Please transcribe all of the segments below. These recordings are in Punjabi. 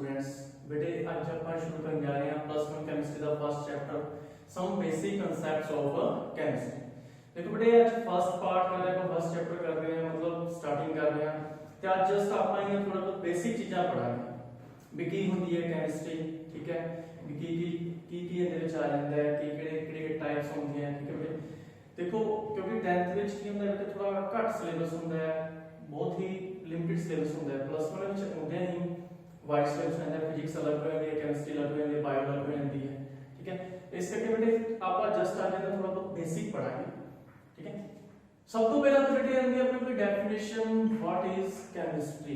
स्टूडेंट्स बेटे आज ਆਪਾਂ ਸ਼ੁਰੂ ਕਰਨ ਜਾ ਰਹੇ ਹਾਂ +1 ਕੈਮਿਸਟਰੀ ਦਾ first chapter some basic concepts of chemistry. देखो बेटे आज फर्स्ट पार्ट कर रहे हैं फर्स्ट चैप्टर कर रहे हैं मतलब स्टार्टिंग कर रहे हैं ਤੇ ਅੱਜ ਜਸਟ ਆਪਾਂ ਇਹ ਥੋੜਾ ਬਹੁਤ ਬੇਸਿਕ ਚੀਜ਼ਾਂ ਪੜਾਂਗੇ ਵੀ ਕੀ ਹੁੰਦੀ ਹੈ ਕੈਮਿਸਟਰੀ, ਠੀਕ ਹੈ, ਵੀ ਕੀ ਇਹਦੇ ਵਿੱਚ ਆ ਜਾਂਦਾ ਹੈ, ਕੀ ਕਿਹੜੇ ਟਾਈਪਸ ਹੁੰਦੀਆਂ, ਠੀਕ ਹੈ ਬੇਟੇ। देखो क्योंकि 10th ਵਿੱਚ ਕੀ ਹੁੰਦਾ ਹੈ ਥੋੜਾ ਘੱਟ ਸਿਲੇਬਸ ਹੁੰਦਾ ਹੈ, ਬਹੁਤ ਹੀ ਲਿਮਿਟਡ ਸਿਲੇਬਸ ਹੁੰਦਾ ਹੈ। +1 ਵਿੱਚ ਹੁੰਦੇ ਨਹੀਂ ਵਾਈਡ ਸਿਲੇਬਸ ਹੁੰਦਾ ਹੈ, ਫਿਜ਼ਿਕਸ ਅਲੱਗ ਹੋ ਜਾਂਦੀ ਹੈ, ਕੈਮਿਸਟਰੀ ਅਲੱਗ ਹੋ ਜਾਂਦੀ ਹੈ, ਬਾਇਓ ਅਲੱਗ ਹੋ ਜਾਂਦੀ ਹੈ, ठीक है। ਇਸ ਕਰਕੇ ਬੇਟੇ ਆਪਾਂ ਜਸਟ ਅੱਜ ਦਾ ਥੋੜਾ ਬਹੁਤ ਬੇਸਿਕ ਪੜਾਂਗੇ, ठीक है। सब तो पहला तो बेटे आंदी अपने कोई definition what is chemistry,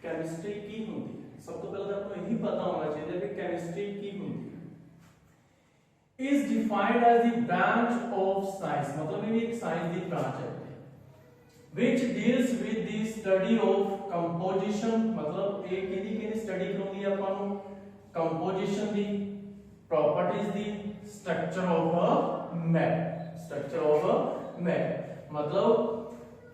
chemistry की होती है। सब तो पहला तो आपको यही पता होना चाहिए कि केमिस्ट्री की होती है is defined as the branch of science, मतलब ये एक साइंस दी ब्रांच है which deals with the study of composition, मतलब एक किहदी स्टडी कराउंदी है ਆਪਾਂ ਨੂੰ composition the, properties the, structure of matter, structure of matter. मतलब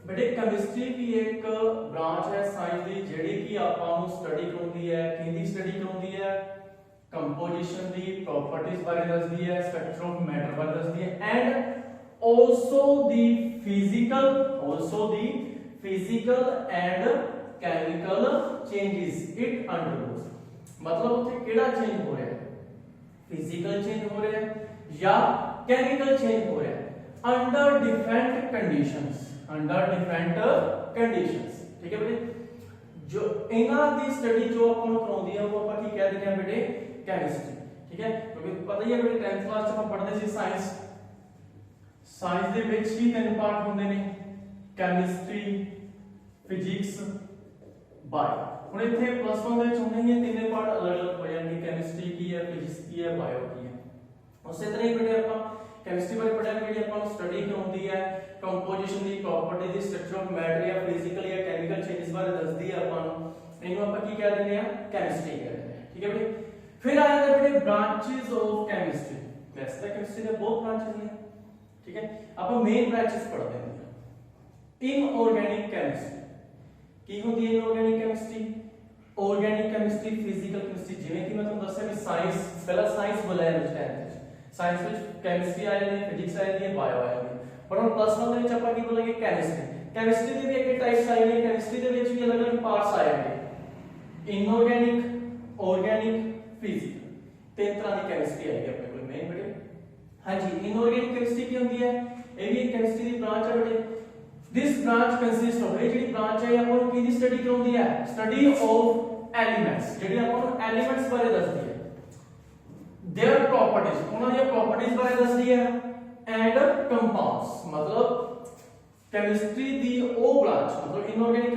बेटे केमिस्ट्री भी एक ब्रांच है साइंस दी जेड़ी कि आपां नू स्टडी कराउंदी है, किहदी स्टडी कराउंदी है, कंपोजिशन दी, प्रॉपर्टीज बारे दसदी है, स्ट्रक्चर ऑफ मैटर बारे दसदी है and also the physical and chemical changes it undergoes। मतलब उसे केड़ा चेंज हो रहा है, फिजिकल चेंज हो रहा है या केमिकल चेंज हो रहा है अंडर डिफरेंट कंडीशंस, ठीक है बेटे। जो इना दी स्टडी जो अपन कराउंदी है वो अपन की कह देते हैं बेटे केमिस्ट्री, ठीक है। क्योंकि पता ही है बेटे 10th क्लास में पढ़ते सी साइंस दे विच ही तीन पार्ट होंदे ने, केमिस्ट्री, फिजिक्स, बायो। ਹੁਣ ਇੱਥੇ +1 ਦੇ ਵਿੱਚ ਹੁੰਦੇ ਹੀ ਤਿੰਨੇ ਪਾਰਟ ਅਲੱਗ-ਅਲੱਗ ਹੋ ਜਾਣਗੇ, ਕੈਮਿਸਟਰੀ ਕੀ ਹੈ, ਫਿਜ਼ਿਕਸ ਕੀ ਹੈ, ਬਾਇਓ ਕੀ ਹੈ। ਉਸੇ ਤਰ੍ਹਾਂ ਹੀ ਬੇਟੇ ਆਪਾਂ ਕੈਮਿਸਟਰੀ ਬਾਰੇ ਪੜਾਂਗੇ ਜਿਹੜੀ ਆਪਾਂ ਨੂੰ ਸਟੱਡੀ ਕਰਾਉਂਦੀ ਹੈ composition the, property the, structure of matter ਜਾਂ ਫਿਜ਼ੀਕਲ ਜਾਂ ਕੈਮੀਕਲ ਚੇਂਜਸ ਬਾਰੇ ਦੱਸਦੀ ਹੈ ਆਪਾਂ ਨੂੰ, ਇਹਨੂੰ ਆਪਾਂ ਕੀ ਕਹਿ ਦਿੰਦੇ ਆ, ਕੈਮਿਸਟਰੀ ਕਹਿ ਦਿੰਦੇ ਆ, ਠੀਕ ਹੈ ਬੇਟੇ। ਫਿਰ ਆ ਜਾਂਦੇ ਬੇਟੇ ਬ੍ਰਾਂਚेस ਆਫ ਕੈਮਿਸਟਰੀ। ਵੈਸੇ ਤਾਂ ਕੈਮਿਸਟਰੀ ਦੇ ਬਹੁਤ ਬ੍ਰਾਂਚेस ਨੇ, ठीक है। ਆਪਾਂ ਮੇਨ ਬ੍ਰਾਂਚेस ਪੜ੍ਹਦੇ ਹਾਂ। ਇਨਆਰਗੈਨਿਕ ਕੈਮਿਸਟਰੀ ਕੀ ਹੁੰਦੀ ਹੈ, inorganic chemistry, organic chemistry, physical chemistry. ਜਿਵੇਂ ਕਿ ਮੈਂ ਤੁਹਾਨੂੰ ਦੱਸਿਆ ਵੀ ਸਾਇੰਸ ਪਹਿਲਾਂ ਸਾਇੰਸ ਬੋਲਿਆ ਵਿੱਚ ਸਾਇੰਸ ਵਿੱਚ ਕੈਮਿਸਟਰੀ ਆ ਜਾਂਦੀ ਹੈ, ਫਿਜ਼ਿਕਸ ਆ ਜਾਂਦੀ ਹੈ, ਬਾਇਓ ਆ ਜਾਂਦੀ ਹੈ। ਪਰ ਹੁਣ +1 ਦੇ ਵਿੱਚ ਆਪਾਂ ਕੀ ਬੋਲਾਂਗੇ, ਕੈਮਿਸਟਰੀ। ਕੈਮਿਸਟਰੀ ਦੇ ਵੀ ਇੱਕ ਟਾਈਪਸ ਆਏ ਨੇ, ਕੈਮਿਸਟਰੀ ਦੇ ਵਿੱਚ ਵੀ ਅਲੱਗ-ਅਲੱਗ ਪਾਰਟਸ ਆ ਜਾਂਦੇ, ਇਨਆਰਗੈਨਿਕ, ਆਰਗੈਨਿਕ, ਫਿਜ਼ੀਕਲ, ਤਿੰਨ ਤਰ੍ਹਾਂ ਦੀ ਕੈਮਿਸਟਰੀ ਆਏਗੀ ਆਪਣੇ ਕੋਲ ਮੇਨ ਬੇਟੇ। ਹਾਂਜੀ, ਇਨਆਰਗੈਨਿਕ ਕੈਮਿਸਟਰੀ ਕੀ ਹੁੰਦੀ ਹੈ, ਇਹ ਵੀ ਇੱਕ ਕੈਮਿਸਟਰੀ ਦੀ ਬ੍ਰਾਂਚ ਹੈ ਬੇਟੇ। दिस ब्रांच कंसिस्ट ऑफ, ये ਜਿਹੜੀ ब्रांच ਹੈ ਆਪਾਂ ਨੂੰ ਕਿਹਦੀ ਸਟੱਡੀ ਕਰਾਉਂਦੀ ਹੈ, ਸਟੱਡੀ ਆਫ ਐਲੀਮੈਂਟਸ, ਜਿਹੜੀ ਆਪਾਂ ਨੂੰ ਐਲੀਮੈਂਟਸ ਬਾਰੇ ਦੱਸਦੀ ਹੈ, देयर प्रॉपर्टीज, ਉਹਨਾਂ ਦੀਆਂ ਪ੍ਰੋਪਰਟੀਜ਼ ਬਾਰੇ ਦੱਸਦੀ ਹੈ ਐਂਡ ਕੰਪਾਊਂਡਸ। ਮਤਲਬ ਕੈਮਿਸਟਰੀ ਦੀ ਉਹ ਬ੍ਰਾਂਚ, ਮਤਲਬ ਇਨਆਰਗੈਨਿਕ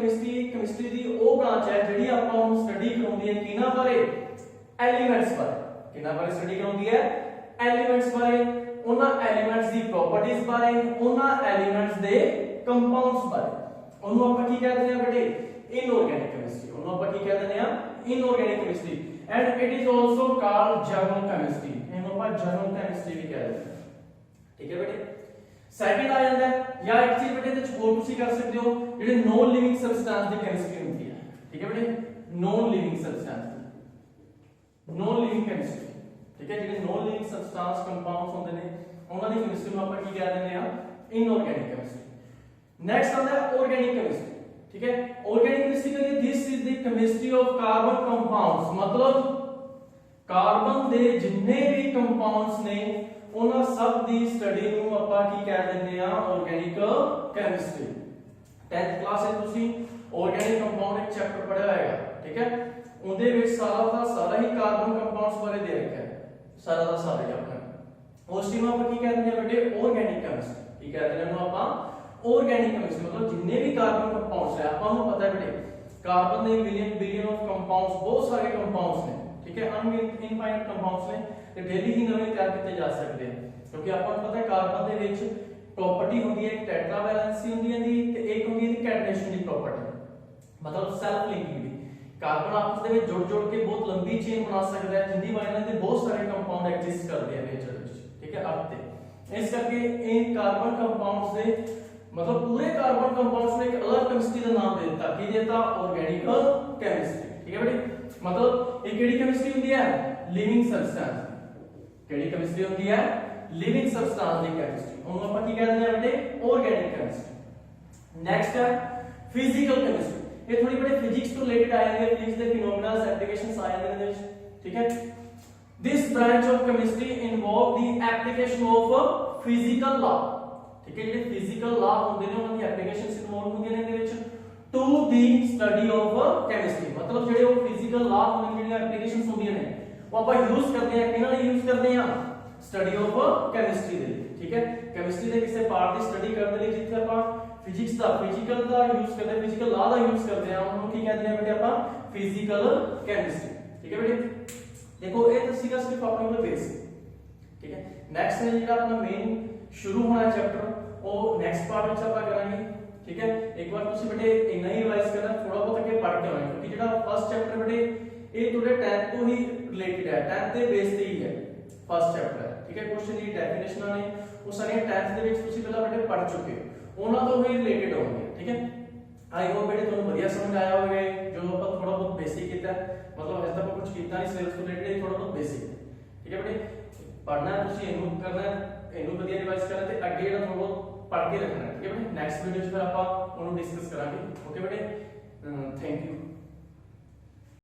ਕੈਮਿਸਟਰੀ ਦੀ ਉਹ ਬ੍ਰਾਂਚ ਹੈ ਜਿਹੜੀ ਆਪਾਂ ਨੂੰ ਸਟੱਡੀ ਕਰਾਉਂਦੀ ਹੈ ਕਿਹਨਾਂ ਬਾਰੇ, ਐਲੀਮੈਂਟਸ ਬਾਰੇ। ਕਿਹਨਾਂ ਬਾਰੇ ਸਟੱਡੀ ਕਰਾਉਂਦੀ ਹੈ, ਐਲੀਮੈਂਟਸ ਬਾਰੇ, ਉਹਨਾਂ ਐਲੀਮੈਂਟਸ ਦੀ ਪ੍ਰੋਪਰਟੀਜ਼ ਬਾਰੇ, ਉਹਨਾਂ ਐਲੀਮੈਂਟਸ ਦੇ कंपाउंड्स बारे। ਉਹਨੂੰ ਆਪਾਂ ਕੀ ਕਹਿ ਦਿੰਦੇ ਆ ਬੇਟੇ, ਇਨਆਰਗੈਨਿਕ ਕੈਮਿਸਟਰੀ। ਉਹਨੂੰ ਆਪਾਂ ਕੀ ਕਹਿ ਦਿੰਦੇ ਆ, inorganic chemistry. And it is also called general chemistry, ਇਹਨੂੰ ਆਪਾਂ ਜਰਨਲ ਕੈਮਿਸਟਰੀ ਵੀ ਕਹਿ ਦਿੰਦੇ ਆ, ਠੀਕ ਹੈ ਬੇਟੇ। ਸੈਕਿੰਡ ਆ ਜਾਂਦਾ ਹੈ ਜਾਂ ਇੱਕ ਚੀਜ਼ ਬੇਟੇ ਇਹਦੇ ਚ ਹੋਰ ਤੁਸੀਂ ਕਰ ਸਕਦੇ ਹੋ, ਜਿਹੜੇ ਨੋਨ ਲਿਵਿੰਗ ਸਬਸਟੈਂਸ ਦੀ ਕੈਮਿਸਟਰੀ ਹੁੰਦੀ ਹੈ, ਠੀਕ ਹੈ ਬੇਟੇ। Non living substance, non living chemistry, ਠੀਕ ਹੈ। ਜਿਹੜੇ ਨੋਨ ਲਿਵਿੰਗ ਸਬਸਟੈਂਸ ਕੰਪਾਊਂਡਸ ਹੁੰਦੇ ਨੇ ਉਹਨਾਂ ਦੀ ਕੈਮਿਸਟਰੀ ਨੂੰ ਆਪਾਂ ਕੀ ਕਹਿ ਦਿੰਦੇ ਆ, इनऑर्गेनिक केमिस्ट्री। नेक्स्ट आता है ऑर्गेनिक केमिस्ट्री, ठीक है। ऑर्गेनिक केमिस्ट्री के लिए this is the chemistry of carbon compounds, मतलब कार्बन दे जिन्ने भी कंपाउंड्स ने ਉਹਨਾਂ ਸਭ ਦੀ ਸਟੱਡੀ ਨੂੰ ਆਪਾਂ ਕੀ ਕਹਿ ਦਿੰਦੇ ਆ, ਆਰਗੈਨਿਕ ਕੈਮਿਸਟਰੀ। 10th ਕਲਾਸ ਵਿੱਚ ਤੁਸੀਂ ਆਰਗੈਨਿਕ ਕੰਪਾਊਂਡ ਇੱਕ ਚੈਪਟਰ ਪੜ੍ਹਿਆ ਹੋਏਗਾ, ਠੀਕ ਹੈ। ਉਹਦੇ ਵਿੱਚ ਸਾਰਾ ਦਾ ਸਾਰਾ ਹੀ ਕਾਰਬਨ ਕੰਪਾਊਂਡਸ ਬਾਰੇ ਦੇ ਰੱਖਿਆ ਹੈ, ਸਾਰਾ ਦਾ ਸਾਰਾ ਹੀ ਆਪਣਾ। ਉਸ ਨੂੰ ਆਪਾਂ ਕੀ ਕਹਿ ਦਿੰਦੇ ਆ ਬੇਟੇ, ਆਰਗੈਨਿਕ ਕੈਮਿਸਟਰੀ। ਕੀ कहते हैं ਉਹਨੂੰ ਆਪਾਂ ਆਰਗੈਨਿਕ ਕੈਮਿਸਟਰੀ। ਮਤਲਬ ਜਿੰਨੇ ਵੀ ਕਾਰਬਨ ਕੰਪਾਊਂਡਸ ਹੈ ਆਪਾਂ ਨੂੰ ਪਤਾ ਹੈ ਬੇਟੇ ਕਾਰਬਨ ਦੇ ਮਿਲੀਅਨ ਬਿਲੀਅਨ ਆਫ ਕੰਪਾਊਂਡਸ, ਬਹੁਤ ਸਾਰੇ ਕੰਪਾਊਂਡਸ ਨੇ, ਠੀਕ ਹੈ। ਅਨਇਨਫਾਈਨਾਈਟ ਕੰਪਾਊਂਡਸ ਨੇ ਤੇ ਡੇਲੀ ਹੀ ਨਵੇਂ ਤਿਆਰ ਕੀਤੇ ਜਾ ਸਕਦੇ ਆ, ਕਿਉਂਕਿ ਆਪਾਂ ਨੂੰ ਪਤਾ ਹੈ ਕਾਰਬਨ ਦੇ ਵਿੱਚ ਪ੍ਰੋਪਰਟੀ ਹੁੰਦੀ ਹੈ, ਇੱਕ ਟੈਟਰਾ ਵੈਲੈਂਸੀ ਹੁੰਦੀ ਹੈ ਦੀ ਤੇ ਇੱਕ ਹੁੰਦੀ ਹੈ ਦੀ ਕੈਟੇਨੇਸ਼ਨ ਦੀ ਪ੍ਰੋਪਰਟੀ, ਮਤਲਬ ਸੈਲਫ ਲਿੰਕਿੰਗ ਦੀ। ਕਾਰਬਨ ਆਪਸ ਦੇ ਵਿੱਚ ਜੁੜ ਕੇ ਬਹੁਤ ਲੰਬੀ ਚੇਨ ਬਣਾ ਸਕਦਾ ਹੈ, ਜਿੰਦੀ ਵਜ੍ਹਾ ਨਾਲ ਬਹੁਤ ਸਾਰੇ ਕੰਪਾਊਂਡ ਐਗਜ਼ਿਸਟ ਕਰਦੇ ਆ ਨੇਚਰ ਵਿੱਚ, ਠੀਕ ਹੈ, ਅਰਥ ਤੇ। इस करके इन कार्बन कंपाउंड्स दे मतलब पूरे कार्बन कंपाउंड्स ने एक अलग केमिस्ट्री का नाम दे दिया, की देता, ऑर्गेनिक केमिस्ट्री, ठीक है बेटे। मतलब ये केड़ी केमिस्ट्री हुंदी है लिविंग सबस्टेंस केड़ी केमिस्ट्री हुंदी है लिविंग सबस्टेंस दी केमिस्ट्री ओनू ਆਪਾਂ ਕੀ ਕਹਿੰਦੇ ਆ बेटे ऑर्गेनिक केमिस्ट्री नेक्स्ट है फिजिकल केमिस्ट्री ये थोड़ी बड़े फिजिक्स तो रिलेटेड आ जाएंगे फिजिक्स दे फिनोमेना एप्लीकेशंस आ जाते हैं इसमें ठीक है this branch of chemistry involve the application of physical law ठीक है ਜਿਹੜੇ ਫਿਜ਼ੀਕਲ ਲਾ ਹੁੰਦੇ ਨੇ ਉਹਨਾਂ ਦੀ ਐਪਲੀਕੇਸ਼ਨਸ ਇਨਵੋਲਵ ਹੁੰਦੀਆਂ ਨੇ ਇਹਦੇ ਵਿੱਚ to the study of chemistry ਮਤਲਬ ਜਿਹੜੇ ਉਹ ਫਿਜ਼ੀਕਲ ਲਾ ਹੁੰਦੇ ਨੇ ਜਿਹੜੀਆਂ ਐਪਲੀਕੇਸ਼ਨਸ ਹੁੰਦੀਆਂ ਨੇ ਉਹ ਆਪਾਂ ਯੂਜ਼ ਕਰਦੇ ਆ ਕਿਹਨਾਂ ਲਈ ਯੂਜ਼ ਕਰਦੇ ਆ ਸਟੱਡੀ ਆਫ ਕੈਮਿਸਟਰੀ ਦੇ ਲਈ ਠੀਕ ਹੈ ਕੈਮਿਸਟਰੀ ਦੇ ਕਿਸੇ ਪਾਰਟ ਦੀ ਸਟੱਡੀ ਕਰਨ ਦੇ ਲਈ ਜਿੱਥੇ ਆਪਾਂ ਫਿਜ਼ਿਕਸ ਦਾ ਫਿਜ਼ੀਕਲ ਦਾ ਯੂਜ਼ ਕਰਦੇ ਆ ਫਿਜ਼ੀਕਲ ਲਾ ਦਾ ਯੂਜ਼ ਕਰਦੇ ਆ ਉਹਨੂੰ ਕੀ ਕਹਿੰਦੇ ਆ ਬੇਟੇ ਆਪਾਂ ਫਿਜ਼ੀਕਲ ਕੈਮਿਸਟਰੀ ਠੀਕ ਹੈ ਬੇਟੇ ਦੇਖੋ ਇਹ ਤਾਂ ਸੀਗਾ ਸਿਰਫ ਆਪਣੇ ਕੋਲ ਬੇਸਿਕ ਠੀਕ ਹੈ ਨੈਕਸਟ ਹੈ ਜਿਹੜਾ ਆਪਣਾ ਮੇਨ शुरू होना है चैप्टर वो नेक्स्ट पार्ट ਵਿੱਚ ਆਪਾਂ ਕਰਾਂਗੇ ठीक है एक बार ਤੁਸੀਂ ਬੇਟੇ ਇੰਨਾ ਹੀ ਰਿਵਾਈਜ਼ ਕਰਨਾ ਥੋੜਾ ਬਹੁਤ ਅੱਗੇ ਪੜ੍ਹ ਕੇ ਆਉਣਾ ਕਿਉਂਕਿ ਜਿਹੜਾ ਫਸਟ ਚੈਪਟਰ ਬੇਟੇ ਇਹ ਤੁਹਾਡੇ 10th ਤੋਂ ਹੀ ਰਿਲੇਟਡ ਹੈ 10th ਦੇ ਬੇਸ ਤੇ ਹੀ ਹੈ ਫਸਟ ਚੈਪਟਰ ਹੈ ਠੀਕ ਹੈ ਕੁਐਸਚਨ ਦੀ ਡੈਫੀਨੇਸ਼ਨਾਂ ਨੇ ਉਹ ਸਾਰੀਆਂ 10th ਦੇ ਵਿੱਚ ਤੁਸੀਂ ਪਹਿਲਾਂ ਬੇਟੇ ਪੜ੍ਹ ਚੁੱਕੇ ਹੋ ਉਹਨਾਂ ਤੋਂ ਹੀ ਰਿਲੇਟਡ ਹੋਣਗੇ ਠੀਕ ਹੈ ਆਈ ਹੋਪ ਬੇਟੇ ਤੁਹਾਨੂੰ ਵਧੀਆ ਸਮਝ ਆਇਆ ਹੋਵੇਗਾ ਜੋ ਆਪਾਂ ਥੋੜਾ ਬਹੁਤ ਬੇਸਿਕ ਕੀਤਾ ਮਤਲਬ ਅਜੇ ਤੱਕ ਆਪਾਂ ਕੁਝ ਕੀਤਾ ਨਹੀਂ ਸਿਲੇਬਸ ਤੋਂ ਰਿਲੇਟਡ ਥੋੜਾ ਬਹੁਤ ਬੇਸਿਕ ਠੀਕ ਹੈ ਬੇਟੇ ਪੜ੍ਹਨਾ ਤੁਸੀਂ ਇਹਨੂੰ ਕਰਨਾ ਇਹਨੂੰ ਵਧੀਆ ਰਿਵਾਈਜ਼ ਕਰਨਾ ਤੇ ਅੱਗੇ ਜਿਹੜਾ ਥੋੜਾ ਬਹੁਤ ਪੜ੍ਹ ਕੇ ਰੱਖਣਾ ਠੀਕ ਹੈ ਬੇਟੇ ਨੈਕਸਟ ਵੀਡੀਓ 'ਚ ਫਿਰ ਆਪਾਂ ਉਹਨੂੰ ਡਿਸਕਸ ਕਰਾਂਗੇ ਓਕੇ ਬੇਟੇ ਥੈਂਕ ਯੂ